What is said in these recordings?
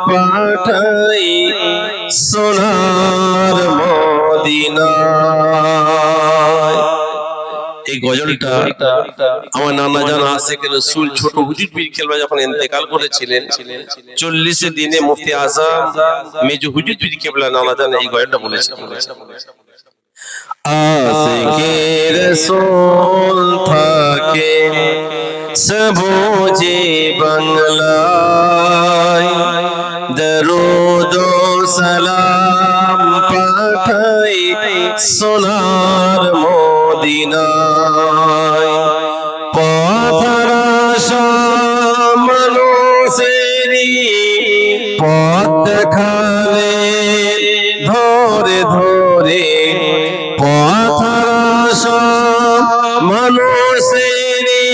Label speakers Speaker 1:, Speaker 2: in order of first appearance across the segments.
Speaker 1: পাঠাই সোনার মদিনায়। এই গজলটা আমার নানা জান আশিক রাসূল ছোট হুজুর পীর কেবলা যখন ইন্তেকাল করেছিলেন 40 দিনে মুফতি আজম মেজো হুজুর পীর কেবলা নানা জান এই গজলটা বলেছেন। আশিকে রাসূল থাকে সবুজে বাংলায়, দরুদ ও সালাম পাঠাই সোনার মদিনায়। পথরাশা মানুষেরই পথ দেখালে ধরে ধরে, পথরাশা মানুষেরই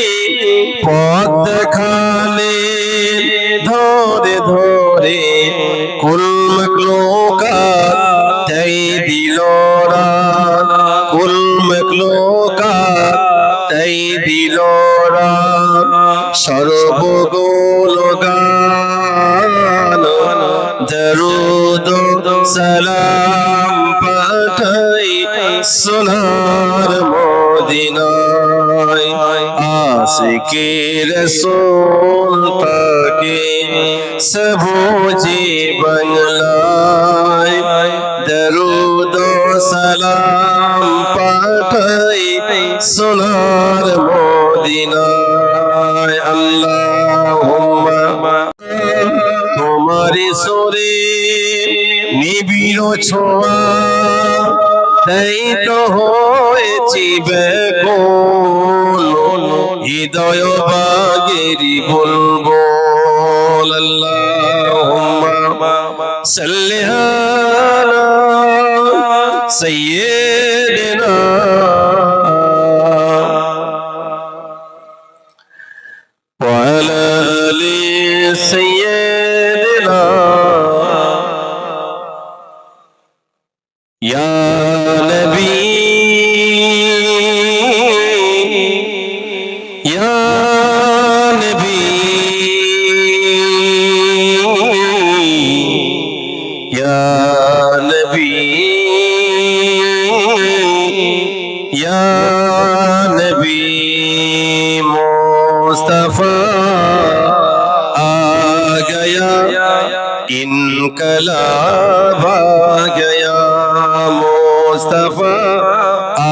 Speaker 1: পথ দেখালে ধরে ধরে, কুল মখলুকাত তাই দিল রাত, কুল মখলুকাত তাই দিল রাত। সর্বগুণগান দরুদ সালাম পাঠাই সোনার মদিনায়। আশিকে রাসূল থাকে সবুজে বাংলায়, দরুদ সালাম পাঠাই সোনার মদিনায়। আল্লাহুম্মা তোমারি সুরে নিবিড় ছোঁয়া, তাই তো হয়েছি ব্যাকুল হৃদয় বাগেরি বুলবুল। আল্লাহুম্মা সাল্লি আলা সাইয়্যিদিনা ওয়া আলা আলি সাইয়্যিদিনা ইয়া নবী ইয়া নবী ইয়া নবী ইয়া নবী মুস্তাফা আ গয়া ইনকলাব আ গয়া, मुस्तफा आ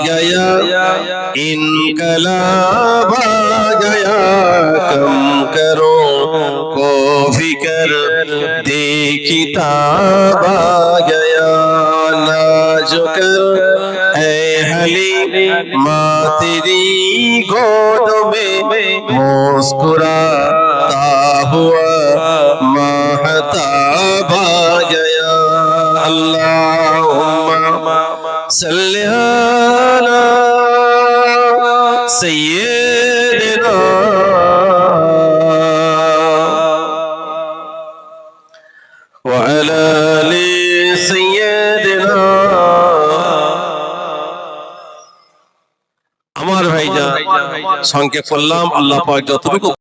Speaker 1: गया इनकलाब आ गया। कम करो को फिकर देखिताब आ गया, नाजो कर ऐ हलीमा तेरी गोद में मुस्कुराता हुआ महताब आ गया। अल्लाहुम्मा सल्ली अला सय्यिदिना व अला आलि सय्यिदिना। আমার ভাইজান সংক্ষেপ করলাম, আল্লাহ পাক যতটুকু